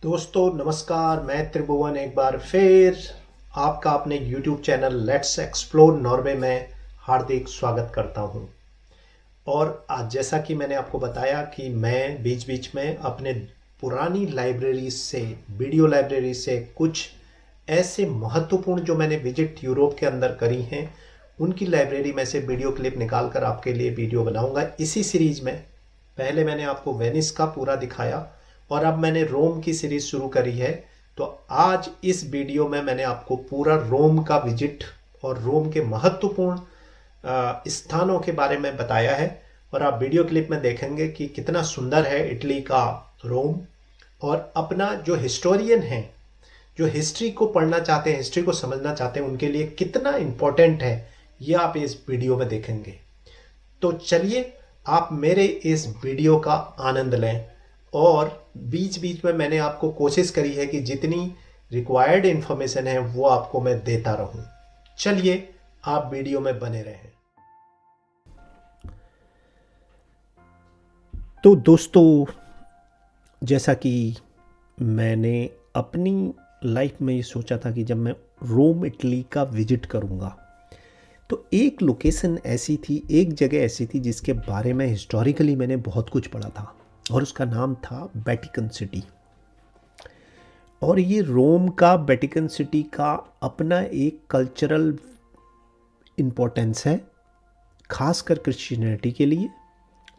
दोस्तों नमस्कार। मैं त्रिभुवन एक बार फिर आपका अपने YouTube channel let's explore Norway में हार्दिक स्वागत करता हूं। और आज जैसा कि मैंने आपको बताया कि मैं बीच बीच में अपने पुरानी लाइब्रेरी से, वीडियो लाइब्रेरी से कुछ ऐसे महत्वपूर्ण जो मैंने विजिट यूरोप के अंदर करी हैं उनकी लाइब्रेरी में से वीडियो क्लिप निकाल कर आपके लिए वीडियो बनाऊंगा इसी सीरीज में। पहले मैंने आपको वेनिस का पूरा दिखाया और अब मैंने रोम की सीरीज शुरू करी है। तो आज इस वीडियो में मैंने आपको पूरा रोम का विजिट और रोम के महत्वपूर्ण स्थानों के बारे में बताया है। और आप वीडियो क्लिप में देखेंगे कि कितना सुंदर है इटली का रोम। और अपना जो हिस्टोरियन है, जो हिस्ट्री को पढ़ना चाहते हैं, हिस्ट्री को समझना चाहते हैं, उनके लिए कितना इम्पोर्टेंट है ये आप इस वीडियो में देखेंगे। तो चलिए आप मेरे इस वीडियो का आनंद लें। और बीच बीच में मैंने आपको कोशिश करी है कि जितनी रिक्वायर्ड इंफॉर्मेशन है वो आपको मैं देता रहूं। चलिए आप वीडियो में बने रहें। तो दोस्तों, जैसा कि मैंने अपनी लाइफ में ये सोचा था कि जब मैं रोम इटली का विजिट करूंगा तो एक लोकेशन ऐसी थी, एक जगह ऐसी थी जिसके बारे में हिस्टोरिकली मैंने बहुत कुछ पढ़ा था और उसका नाम था वेटिकन सिटी। और ये रोम का वेटिकन सिटी का अपना एक कल्चरल इम्पोर्टेंस है, खासकर क्रिश्चियनिटी के लिए।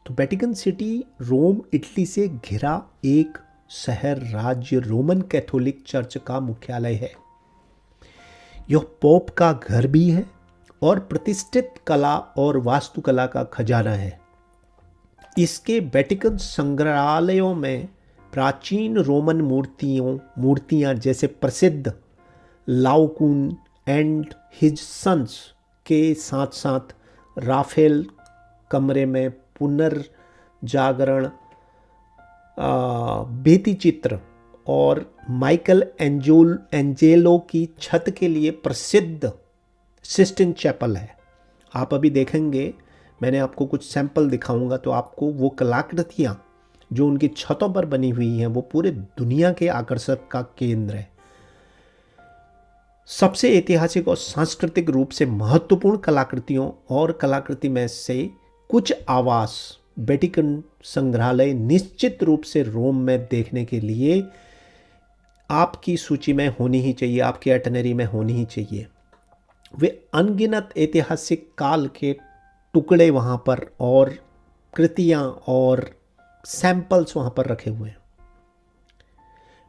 तो वेटिकन सिटी रोम इटली से घिरा एक शहर राज्य रोमन कैथोलिक चर्च का मुख्यालय है। यह पोप का घर भी है और प्रतिष्ठित कला और वास्तुकला का खजाना है। इसके वेटिकन संग्रहालयों में प्राचीन रोमन मूर्तियां जैसे प्रसिद्ध लाओकून एंड हिज सन्स के साथ साथ राफेल कमरे में पुनर्जागरण, भित्ति चित्र और माइकल एंजेलो की छत के लिए प्रसिद्ध सिस्टिन चैपल है। आप अभी देखेंगे, मैंने आपको कुछ सैंपल दिखाऊंगा तो आपको वो कलाकृतियाँ जो उनकी छतों पर बनी हुई हैं वो पूरे दुनिया के आकर्षण का केंद्र है। सबसे ऐतिहासिक और सांस्कृतिक रूप से महत्वपूर्ण कलाकृतियों और कलाकृति में से कुछ आवास वेटिकन संग्रहालय निश्चित रूप से रोम में देखने के लिए आपकी सूची में होनी ही चाहिए, आपकी एटनरी में होनी ही चाहिए। वे अनगिनत ऐतिहासिक काल के टुकड़े वहाँ पर और कृतियाँ और सैंपल्स वहाँ पर रखे हुए हैं।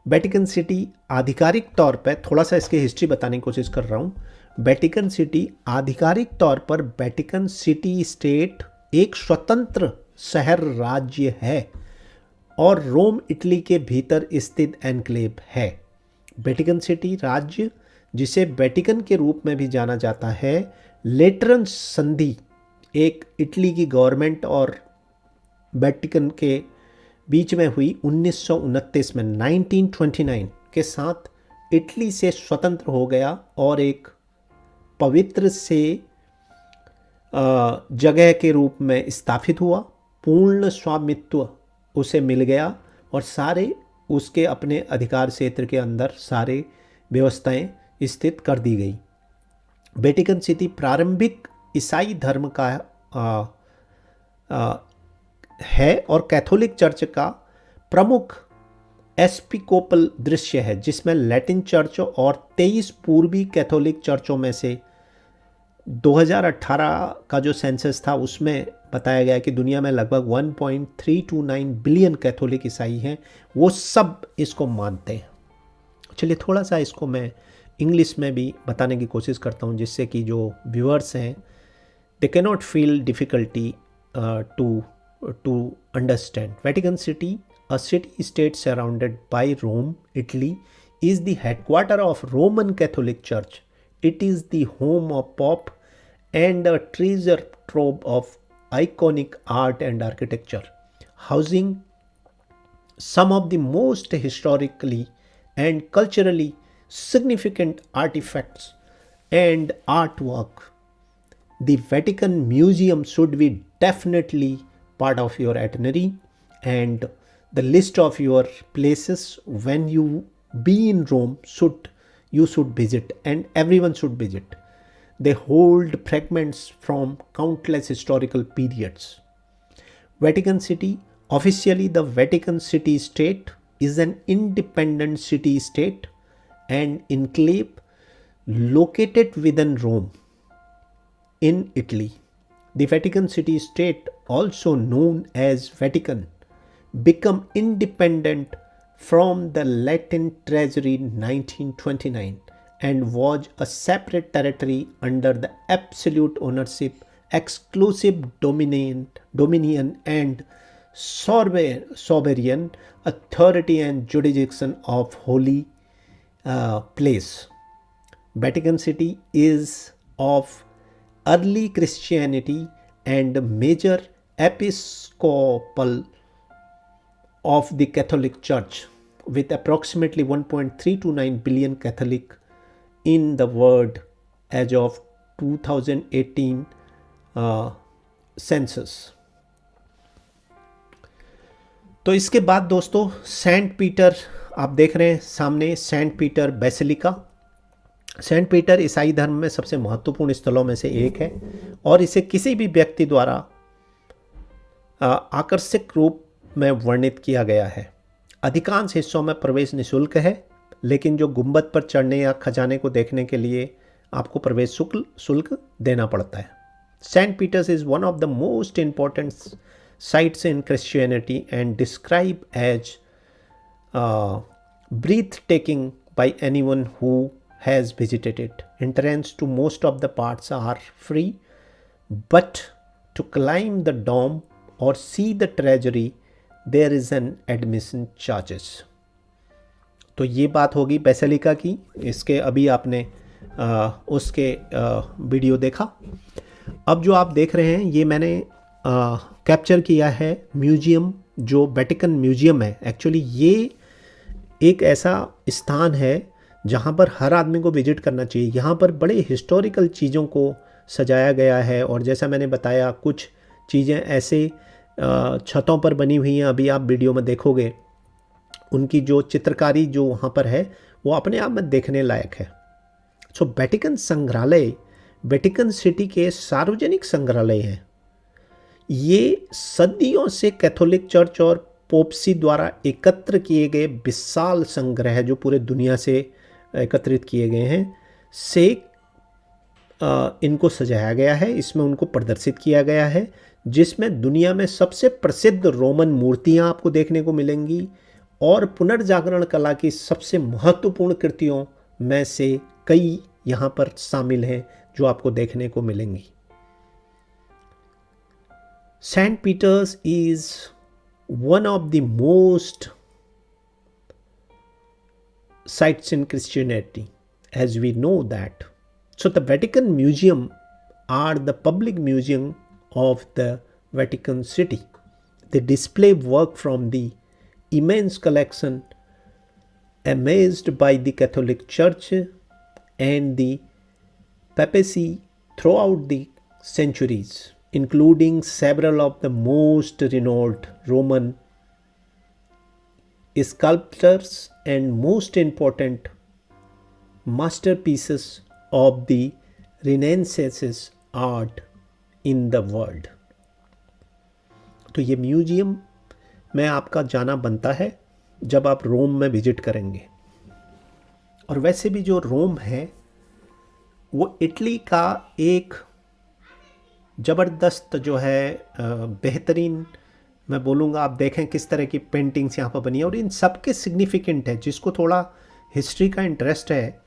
वेटिकन सिटी आधिकारिक तौर पर, थोड़ा सा इसकी हिस्ट्री बताने की कोशिश कर रहा हूँ। वेटिकन सिटी आधिकारिक तौर पर वेटिकन सिटी स्टेट एक स्वतंत्र शहर राज्य है और रोम इटली के भीतर स्थित एनक्लेव है। वेटिकन सिटी राज्य, जिसे वेटिकन के रूप में भी जाना जाता है, लेटरन संधि एक इटली की गवर्नमेंट और वेटिकन के बीच में हुई 1929 में 1929 के साथ इटली से स्वतंत्र हो गया और एक पवित्र से जगह के रूप में स्थापित हुआ। पूर्ण स्वामित्व उसे मिल गया और सारे उसके अपने अधिकार क्षेत्र के अंदर सारे व्यवस्थाएं स्थित कर दी गई। वेटिकन सिटी प्रारंभिक ईसाई धर्म का है और कैथोलिक चर्च का प्रमुख एस्पिकोपल दृश्य है, जिसमें लैटिन चर्च और 23 पूर्वी कैथोलिक चर्चों में से 2018 का जो सेंसस था उसमें बताया गया कि दुनिया में लगभग 1.329 बिलियन कैथोलिक ईसाई हैं। वो सब इसको मानते हैं। चलिए थोड़ा सा इसको मैं इंग्लिश में भी बताने की कोशिश करता हूँ, जिससे कि जो व्यूअर्स हैं they cannot feel difficulty to understand. Vatican city, a city state surrounded by Rome, Italy, is the headquarter of Roman Catholic Church. It is the home of Pope and a treasure trove of iconic art and architecture, housing some of the most historically and culturally significant artifacts and artwork. The Vatican Museum should be definitely part of your itinerary, and the list of your places when you be in Rome you should visit, and everyone should visit. They hold fragments from countless historical periods. Vatican City, officially the Vatican City State, is an independent city state and enclave located within Rome in Italy. The Vatican City State, also known as Vatican, became independent from the Latin Treasury in 1929 and was a separate territory under the absolute ownership, exclusive dominion and sovereign authority and jurisdiction of Holy Place. Vatican City is of early Christianity and major episcopal of the Catholic Church, with approximately 1.329 billion Catholic in the world as of 2018 census. तो इसके बाद दोस्तों Saint Peter आप देख रहे हैं सामने, Saint Peter basilica. Saint Peter ईसाई धर्म में सबसे महत्वपूर्ण स्थलों में से एक है और इसे किसी भी व्यक्ति द्वारा आकर्षक रूप में वर्णित किया गया है. अधिकांश हिस्सों में प्रवेश निःशुल्क है, लेकिन जो गुंबद पर चढ़ने या खजाने को देखने के लिए आपको प्रवेश शुल्क देना पड़ता है. Saint Peter's is one of the most important sites in Christianity and described as breathtaking by anyone who has visited it. Entrance to most of the parts are free, but to climb the dome or see the treasury there is an admission charges. तो ये बात होगी basilica की. इसके अभी आपने उसके video देखा. अब जो आप देख रहे हैं ये मैंने कैप्चर किया है म्यूजियम, जो वेटिकन म्यूजियम है. एक्चुअली ये एक ऐसा स्थान है जहाँ पर हर आदमी को विजिट करना चाहिए. यहाँ पर बड़े हिस्टोरिकल चीज़ों को सजाया गया है और जैसा मैंने बताया कुछ चीज़ें ऐसे छतों पर बनी हुई हैं, अभी आप वीडियो में देखोगे. उनकी जो चित्रकारी जो वहाँ पर है वो अपने आप में देखने लायक है. सो वेटिकन संग्रहालय वेटिकन सिटी के सार्वजनिक संग्रहालय हैं. ये सदियों से कैथोलिक चर्च और पोपसी द्वारा एकत्र किए गए विशाल संग्रह जो पूरे दुनिया से एकत्रित किए गए हैं से इनको सजाया गया है. इसमें उनको प्रदर्शित किया गया है, जिसमें दुनिया में सबसे प्रसिद्ध रोमन मूर्तियां आपको देखने को मिलेंगी और पुनर्जागरण कला की सबसे महत्वपूर्ण कृतियों में से कई यहाँ पर शामिल हैं जो आपको देखने को मिलेंगी. St. Peter's is one of the most sites in Christianity, as we know that. So the Vatican Museum are the public museum of the Vatican City. They display work from the immense collection amassed by the Catholic Church and the papacy throughout the centuries, including several of the most renowned Roman sculptors and most important masterpieces of the Renaissance art in the world. तो ये museum में आपका जाना बनता है जब आप रोम में विजिट करेंगे. और वैसे भी जो रोम है वो इटली का एक ज़बरदस्त जो है बेहतरीन, मैं बोलूँगा. आप देखें किस तरह की पेंटिंग्स यहाँ पर बनी है और इन सब के सिग्निफिकेंट है. जिसको थोड़ा हिस्ट्री का इंटरेस्ट है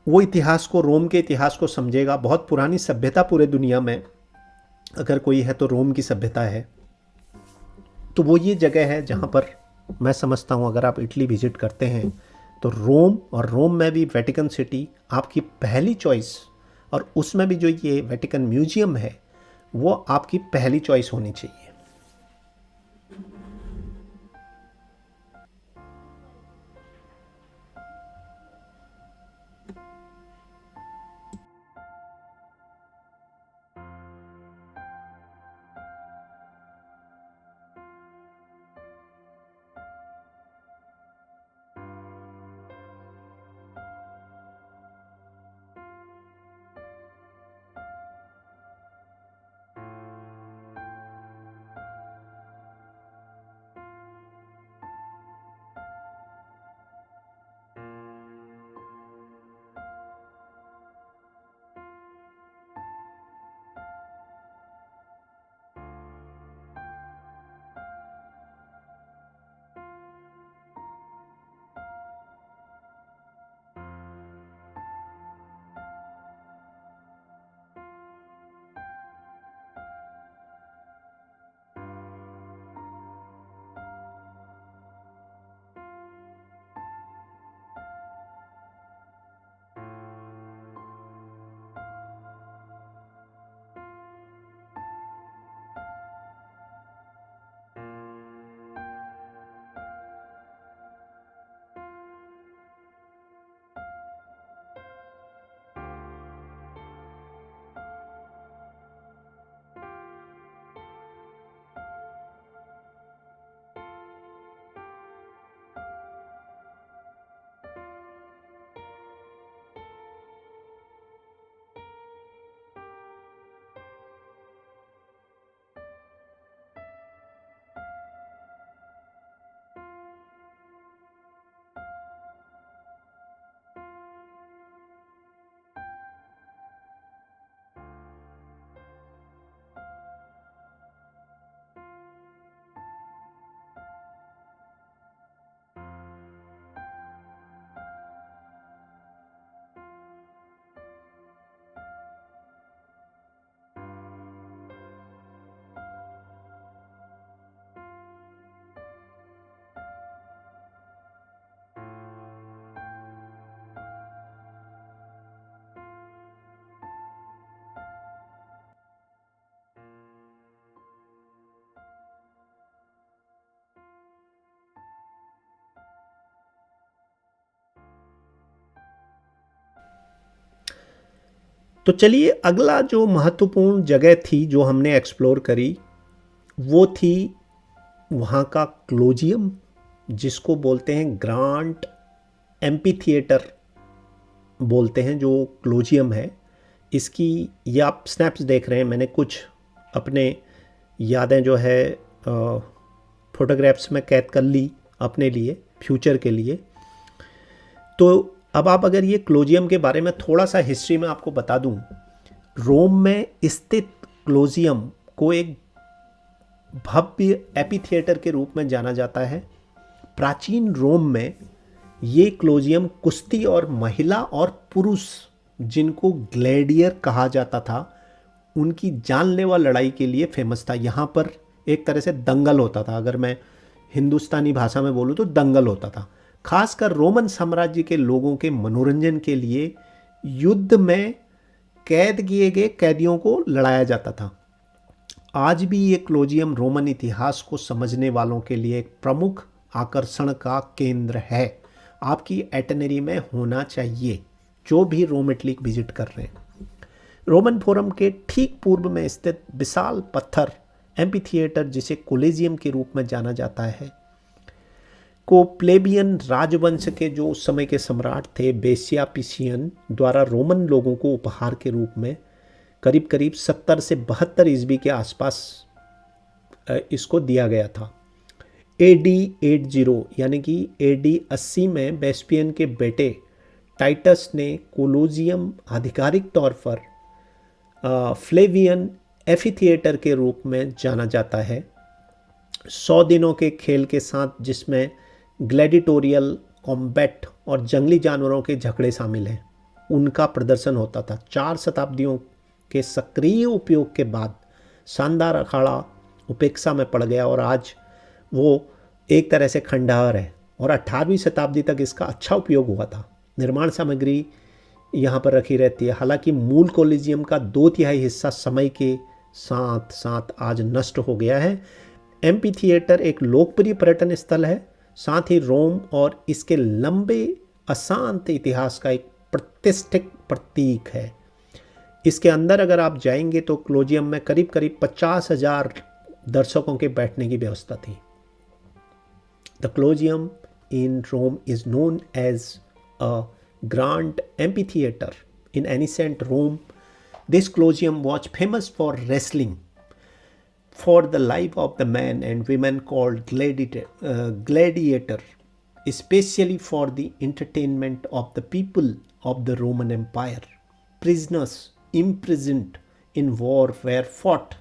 वो इतिहास को, रोम के इतिहास को समझेगा. बहुत पुरानी सभ्यता पूरे दुनिया में अगर कोई है तो रोम की सभ्यता है. तो वो ये जगह है जहाँ पर मैं समझता हूँ अगर आप इटली विजिट करते हैं तो रोम, और रोम में भी वेटिकन सिटी आपकी पहली चॉइस, और उसमें भी जो ये वेटिकन म्यूजियम है वो आपकी पहली चॉइस होनी चाहिए. तो चलिए, अगला जो महत्वपूर्ण जगह थी जो हमने एक्सप्लोर करी वो थी वहाँ का क्लोजियम, जिसको बोलते हैं ग्रांट एम्पी थिएटर बोलते हैं, जो क्लोजियम है। इसकी ये आप स्नैप्स देख रहे हैं, मैंने कुछ अपने यादें जो है फोटोग्राफ्स में कैद कर ली अपने लिए, फ्यूचर के लिए। तो अब आप अगर ये क्लोजियम के बारे में थोड़ा सा हिस्ट्री में आपको बता दूं, रोम में स्थित क्लोजियम को एक भव्य एपीथिएटर के रूप में जाना जाता है। प्राचीन रोम में ये क्लोजियम कुश्ती और महिला और पुरुष, जिनको ग्लैडियर कहा जाता था, उनकी जानलेवा लड़ाई के लिए फेमस था। यहाँ पर एक तरह से दंगल होता था, अगर मैं हिंदुस्तानी भाषा में बोलूँ तो दंगल होता था। खासकर रोमन साम्राज्य के लोगों के मनोरंजन के लिए युद्ध में कैद किए गए कैदियों को लड़ाया जाता था। आज भी ये क्लोजियम रोमन इतिहास को समझने वालों के लिए एक प्रमुख आकर्षण का केंद्र है। आपकी एटनरी में होना चाहिए, जो भी रोम इटली विजिट कर रहे हैं। रोमन फोरम के ठीक पूर्व में स्थित विशाल पत्थर एम्पीथिएटर, जिसे कोलिजियम के रूप में जाना जाता है, को प्लेबियन राजवंश के जो उस समय के सम्राट थे वेस्पासियन द्वारा रोमन लोगों को उपहार के रूप में करीब करीब 70 से 72 ईस्वी के आसपास इसको दिया गया था। AD 80 यानी कि AD 80 में वेस्पियन के बेटे टाइटस ने कोलोजियम आधिकारिक तौर पर फ्लेवियन एफिथिएटर के रूप में जाना जाता है। 100 दिनों के खेल के साथ, जिसमें ग्लैडिटोरियल कॉम्बैट और जंगली जानवरों के झगड़े शामिल हैं, उनका प्रदर्शन होता था। 4 शताब्दियों के सक्रिय उपयोग के बाद शानदार अखाड़ा उपेक्षा में पड़ गया और आज वो एक तरह से खंडहर है। और 18वीं शताब्दी तक इसका अच्छा उपयोग हुआ था। निर्माण सामग्री यहाँ पर रखी रहती है। हालांकि मूल कोलिजियम का 2/3 हिस्सा समय के साथ साथ आज नष्ट हो गया है। एम्पीथिएटर एक लोकप्रिय पर्यटन स्थल है, साथ ही रोम और इसके लंबे अशांत इतिहास का एक प्रतिष्ठित प्रतीक है। इसके अंदर अगर आप जाएंगे तो क्लोजियम में करीब करीब 50,000 दर्शकों के बैठने की व्यवस्था थी। The Colosseum in Rome is known as a grand amphitheater. In ancient Rome, this colosseum was famous for wrestling, for the life of the men and women called gladiator, especially for the entertainment of the people of the Roman Empire. Prisoners imprisoned in war were fought.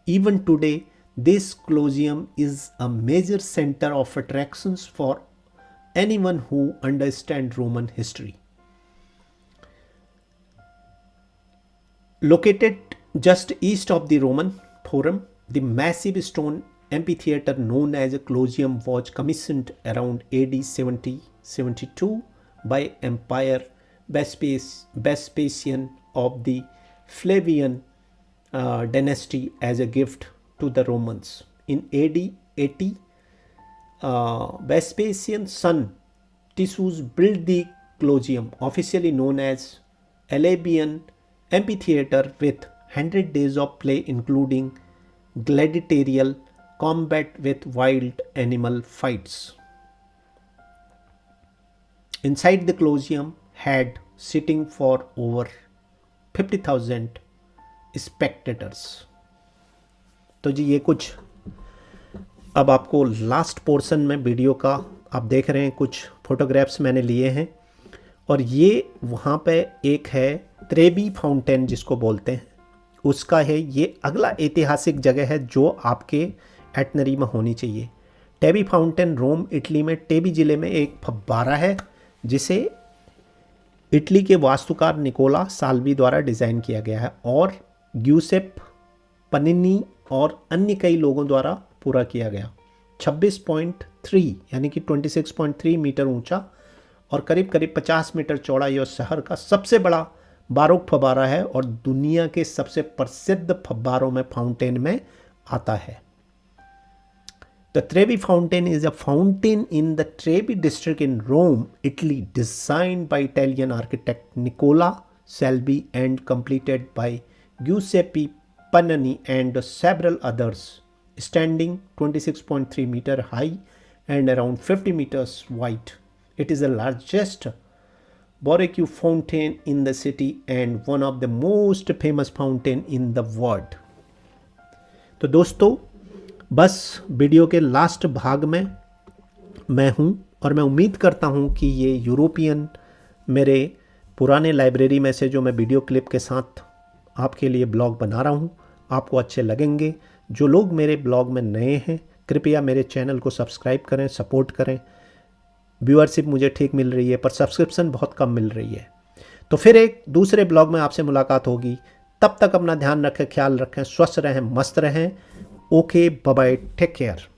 Even today, this colosseum is a major center of attractions for anyone who understands Roman history. Located just east of the Roman Forum, the massive stone amphitheater known as a Colosseum was commissioned around AD 70-72 by Emperor Vespasian of the Flavian dynasty as a gift to the Romans. In AD 80, Vespasian's son Titus built the Colosseum, officially known as Elabian Amphitheater, with 100 days of play including gladiatorial combat with wild animal fights. Inside the Colosseum had seating for over 50,000 spectators. तो जी ये कुछ अब आपको last portion में video का आप देख रहे हैं, कुछ फोटोग्राफ्स मैंने लिए हैं। और ये वहाँ पे एक है त्रेवी फाउंटेन जिसको बोलते हैं, उसका है। ये अगला ऐतिहासिक जगह है जो आपके एटनरी में होनी चाहिए। टेवी फाउंटेन रोम इटली में टेवी ज़िले में एक फव्वारा है, जिसे इटली के वास्तुकार निकोला साल्वी द्वारा डिज़ाइन किया गया है और ग्यूसेप पनिनी और अन्य कई लोगों द्वारा पूरा किया गया। 26.3 यानी कि 26.3 मीटर ऊंचा और करीब करीब 50 मीटर चौड़ा यह शहर का सबसे बड़ा बारोक फव्वारा है और दुनिया के सबसे प्रसिद्ध फव्वारों में फाउंटेन में आता है। The Trevi fountain is a fountain in the Trevi district in Rome, Italy, designed by Italian architect Nicola Selby and completed by Giuseppe Pannani and several others, standing 26.3 meter high and around 50 meters wide. It is the largest Barbecue fountain in the city and one of the most famous fountain in the world. तो दोस्तों बस video के last भाग में मैं हूँ और मैं उम्मीद करता हूँ कि ये यूरोपियन मेरे पुराने लाइब्रेरी में से जो मैं वीडियो क्लिप के साथ आपके लिए ब्लॉग बना रहा हूँ आपको अच्छे लगेंगे। जो लोग मेरे ब्लॉग में नए हैं कृपया मेरे चैनल को सब्सक्राइब करें, सपोर्ट करें। व्यूअरशिप मुझे ठीक मिल रही है पर सब्सक्रिप्शन बहुत कम मिल रही है। तो फिर एक दूसरे ब्लॉग में आपसे मुलाकात होगी। तब तक अपना ध्यान रखें, ख्याल रखें, स्वस्थ रहें, मस्त रहें। Okay, bye bye, take care.